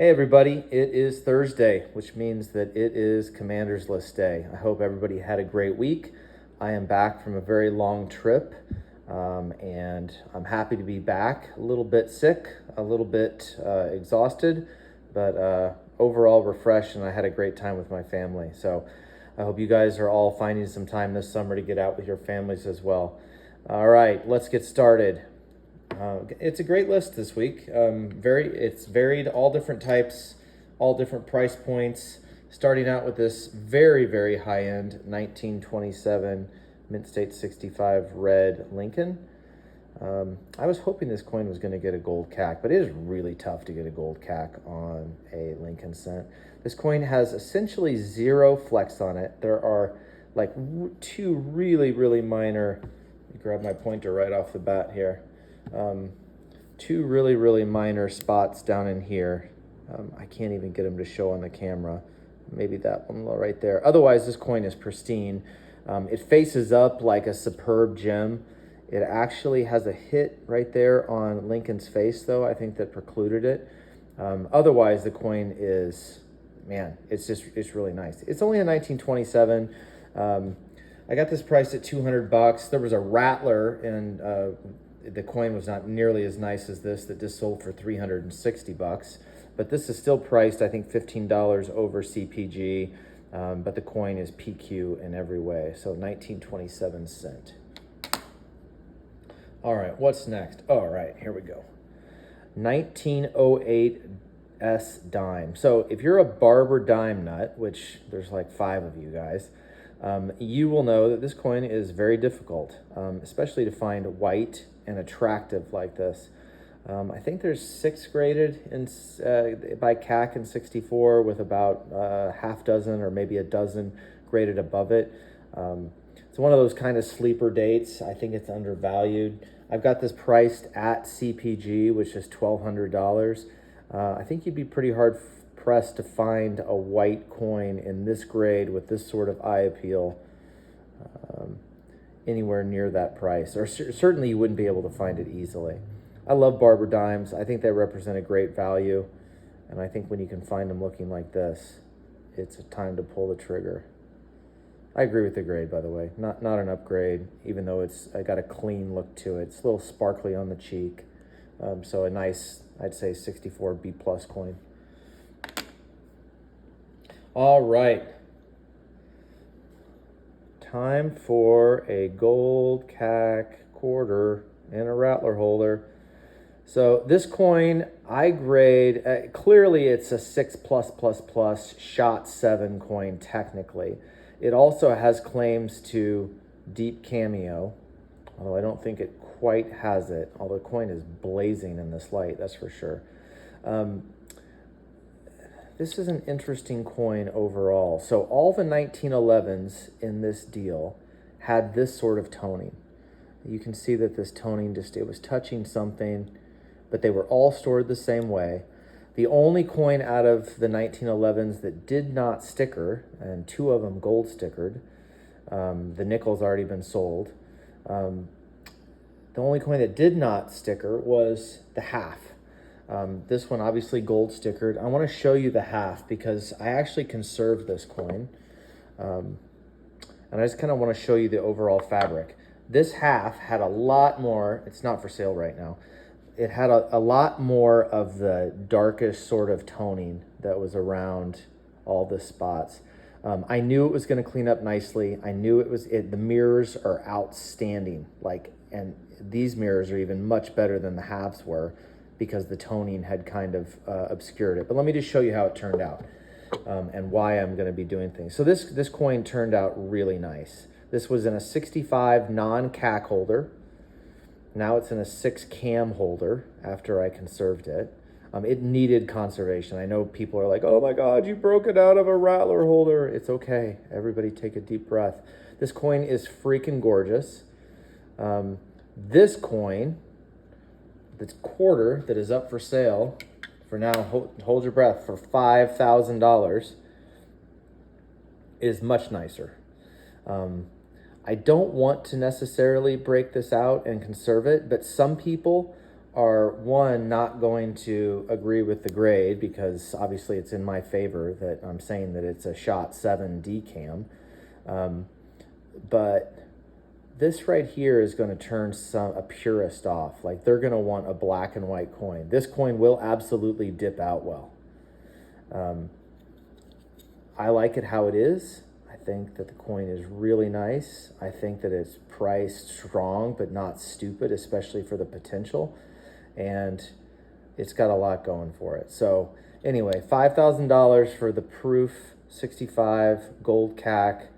Hey everybody, it is Thursday, which means that it is Commander's List Day. I hope everybody had a great week. I am back from a very long trip, and I'm happy to be back. A little bit sick, a little bit exhausted, but overall refreshed, and I had a great time with my family. So I hope you guys are all finding some time this summer to get out with your families as well. All right, let's get started. It's a great list this week. It's varied, all different types, all different price points. Starting out with this very, very high-end 1927 Mint State 65 red Lincoln. I was hoping this coin was going to get a gold CAC, but it is really tough to get a gold CAC on a Lincoln cent. This coin has essentially zero flex on it. There are like two really, really minor. Let me grab my pointer right off the bat here. Two really, really minor spots down in here. I can't even get them to show on the camera. Maybe that one right there. Otherwise, this coin is pristine. It faces up like a superb gem. It actually has a hit right there on Lincoln's face, though, I think that precluded it. Otherwise, the coin is, man, it's really nice. It's only a 1927. I got this priced at $200. There was a rattler, and the coin was not nearly as nice as this that just sold for $360, but this is still priced, I think, $15 over CPG, but the coin is PQ in every way, so 1927 cent. All right, what's next? All right, here we go. 1908 S dime. So if you're a barber dime nut, which there's like 5 of you guys, you will know that this coin is very difficult, especially to find white and attractive like this. I think there's 6 graded by CAC in 64 with about half dozen or maybe a dozen graded above it. It's one of those kind of sleeper dates. I think it's undervalued. I've got this priced at CPG, which is $1,200. I think you'd be pretty hard pressed to find a white coin in this grade with this sort of eye appeal anywhere near that price, or certainly you wouldn't be able to find it easily. I love barber dimes. I think they represent a great value, and I think when you can find them looking like this, it's a time to pull the trigger. I agree with the grade, by the way. Not an upgrade, even though I got a clean look to it. It's a little sparkly on the cheek, so a nice, I'd say 64 B+ coin. All right. Time for a gold CAC quarter and a rattler holder. So this coin, I grade, clearly it's a 6+++ shot 7 coin technically. It also has claims to deep cameo, although I don't think it quite has it, although the coin is blazing in this light, that's for sure. This is an interesting coin overall. So all the 1911s in this deal had this sort of toning. You can see that this toning it was touching something, but they were all stored the same way. The only coin out of the 1911s that did not sticker, and 2 of them gold stickered, the nickel's already been sold. The only coin that did not sticker was the half. This one obviously gold stickered. I want to show you the half because I actually conserved this coin. And I just kind of want to show you the overall fabric. This half had a lot more, it's not for sale right now. It had a lot more of the darkest sort of toning that was around all the spots. I knew it was going to clean up nicely. I knew the mirrors are outstanding. And these mirrors are even much better than the halves were, because the toning had kind of obscured it. But let me just show you how it turned out and why I'm gonna be doing things. So this coin turned out really nice. This was in a 65 non-CAC holder. Now it's in a 6 cam holder after I conserved it. It needed conservation. I know people are like, oh my God, you broke it out of a rattler holder. It's okay, everybody take a deep breath. This coin is freaking gorgeous. This coin, this quarter that is up for sale for now, hold your breath, for $5,000 is much nicer. I don't want to necessarily break this out and conserve it, but some people are, one, not going to agree with the grade because obviously it's in my favor that I'm saying that it's a shot 7 decam. But this right here is going to turn a purist off. Like, they're going to want a black and white coin. This coin will absolutely dip out well. I like it how it is. I think that the coin is really nice. I think that it's priced strong but not stupid, especially for the potential. And it's got a lot going for it. So anyway, $5,000 for the Proof 65 gold CAC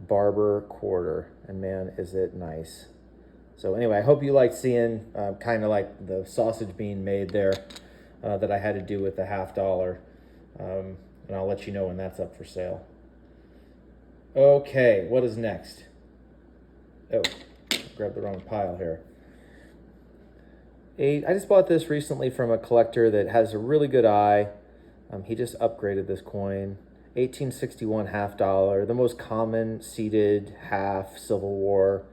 barber quarter. And man, is it nice. So anyway, I hope you like seeing kind of like the sausage being made there that I had to do with the $50. And I'll let you know when that's up for sale. Okay, what is next? Oh, grabbed the wrong pile here. I just bought this recently from a collector that has a really good eye. He just upgraded this coin. 1861 $50, the most common seated half Civil War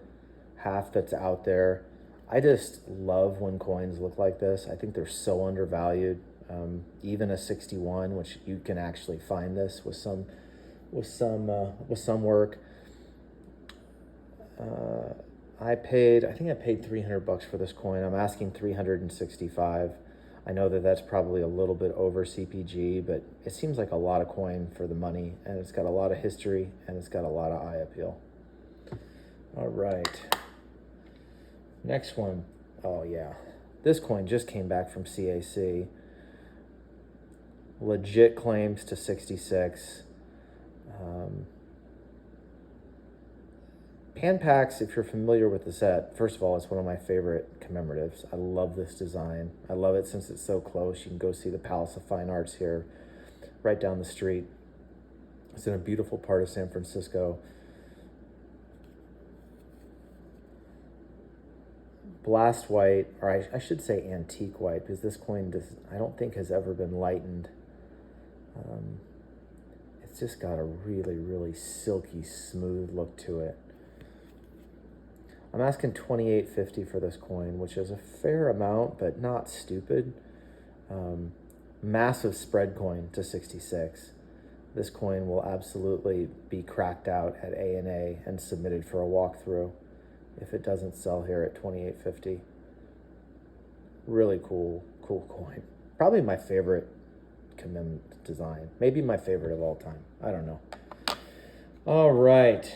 half that's out there. I just love when coins look like this. I think they're so undervalued. Even a 61, which you can actually find this with some work. I think I paid $300 for this coin. I'm asking $365. I know that that's probably a little bit over CPG, but it seems like a lot of coin for the money, and it's got a lot of history, and it's got a lot of eye appeal. All right. Next one. Oh, yeah. This coin just came back from CAC. Legit claims to 66. Pan-Pacs, if you're familiar with the set, first of all, it's one of my favorite commemoratives. I love this design. I love it since it's so close. You can go see the Palace of Fine Arts here, right down the street. It's in a beautiful part of San Francisco. Blast white, or I should say antique white, because this coin I don't think has ever been lightened. It's just got a really, really silky, smooth look to it. I'm asking $28.50 for this coin, which is a fair amount, but not stupid. Massive spread coin to 66. This coin will absolutely be cracked out at A&A and submitted for a walkthrough if it doesn't sell here at $28.50. Really cool coin. Probably my favorite design. Maybe my favorite of all time. I don't know. All right.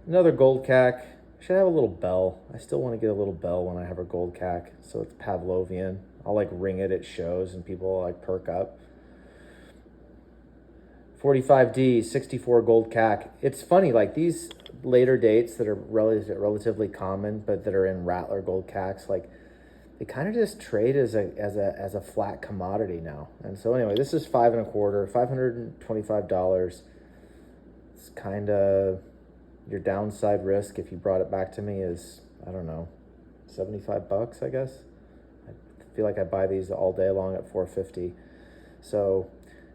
Another gold CAC. Should have a little bell. I still want to get a little bell when I have a gold CAC, so it's Pavlovian. I'll like ring it at shows and people will like perk up. 45D 64 gold CAC. It's funny, like these later dates that are relatively common, but that are in Rattler gold CACs, like they kind of just trade as a flat commodity now. And so anyway, this is 5 1/4, $525. It's kind of your downside risk if you brought it back to me is, I don't know, $75, I guess. I feel like I buy these all day long at $4.50. So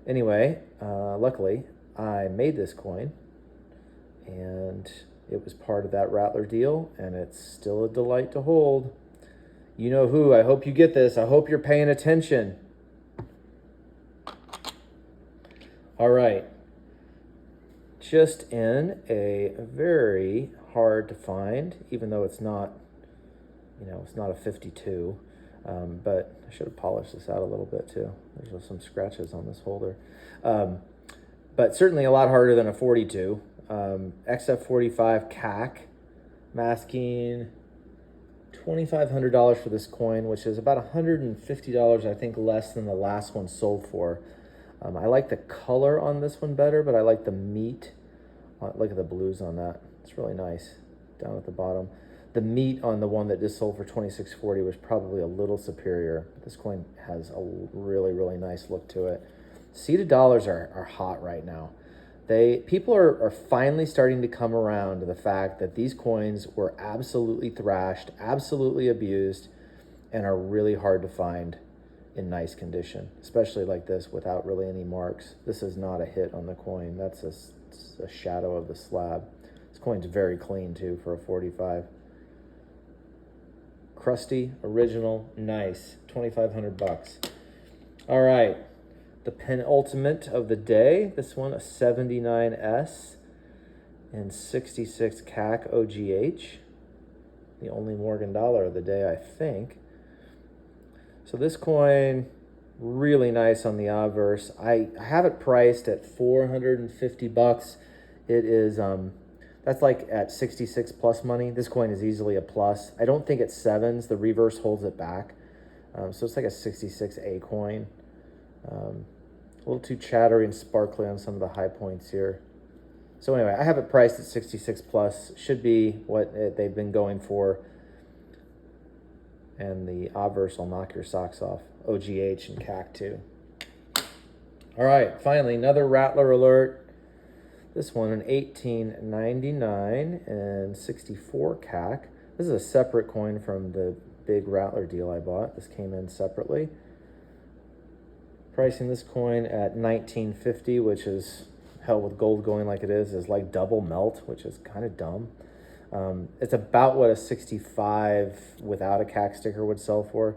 anyway, luckily I made this coin and it was part of that Rattler deal, and it's still a delight to hold. You know who, I hope you get this. I hope you're paying attention. All right. Just in a very hard to find, even though it's not, it's not a 52, but I should have polished this out a little bit too. There's some scratches on this holder, but certainly a lot harder than a 42. XF45 CAC, masking $2,500 for this coin, which is about $150, I think, less than the last one sold for. I like the color on this one better, but I like the meat. Look at the blues on that. It's really nice down at the bottom. The meat on the one that just sold for $26.40 was probably a little superior. This coin has a really, really nice look to it. Seated dollars are hot right now. People are finally starting to come around to the fact that these coins were absolutely thrashed, absolutely abused, and are really hard to find in nice condition, especially like this without really any marks. This is not a hit on the coin. That's a shadow of the slab. This coin's very clean too for a 45. crusty, original, nice. 2,500 bucks. All right, the penultimate of the day. This one, a 79S and 66 CAC OGH. The only Morgan dollar of the day, I think. So this coin, really nice on the obverse. I have it priced at 450 bucks. It is, that's like at 66 plus money. This coin is easily a plus. I don't think it's sevens. The reverse holds it back. So it's like a 66A coin. A little too chattery and sparkly on some of the high points here. So anyway, I have it priced at 66 plus. Should be what they've been going for. And the obverse will knock your socks off. OGH and CAC too. All right, finally, another Rattler alert. This one, an 1899 and 64 CAC. This is a separate coin from the big Rattler deal I bought. This came in separately. Pricing this coin at 1950, which is, hell, with gold going like it is like double melt, which is kind of dumb. It's about what a 65 without a CAC sticker would sell for.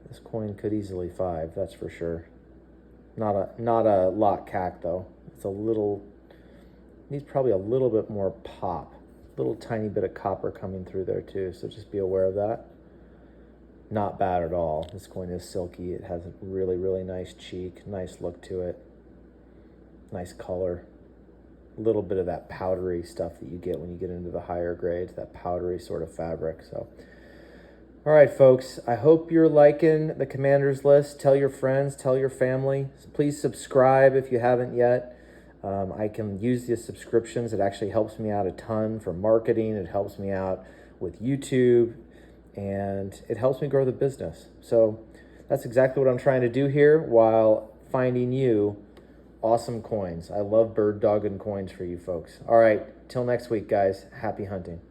This coin could easily 5, that's for sure. Not a lot CAC though. It's a little, needs probably a little bit more pop. Little tiny bit of copper coming through there too, so just be aware of that. Not bad at all. This coin is silky. It has a really, really nice cheek, nice look to it. Nice color. A little bit of that powdery stuff that you get when you get into the higher grades, that powdery sort of fabric. So, all right, folks, I hope you're liking the Commander's List. Tell your friends, tell your family. Please subscribe if you haven't yet. I can use the subscriptions. It actually helps me out a ton for marketing. It helps me out with YouTube, and it helps me grow the business. So that's exactly what I'm trying to do here while finding you awesome coins. I love bird dogging coins for you folks. All right, till next week, guys. Happy hunting.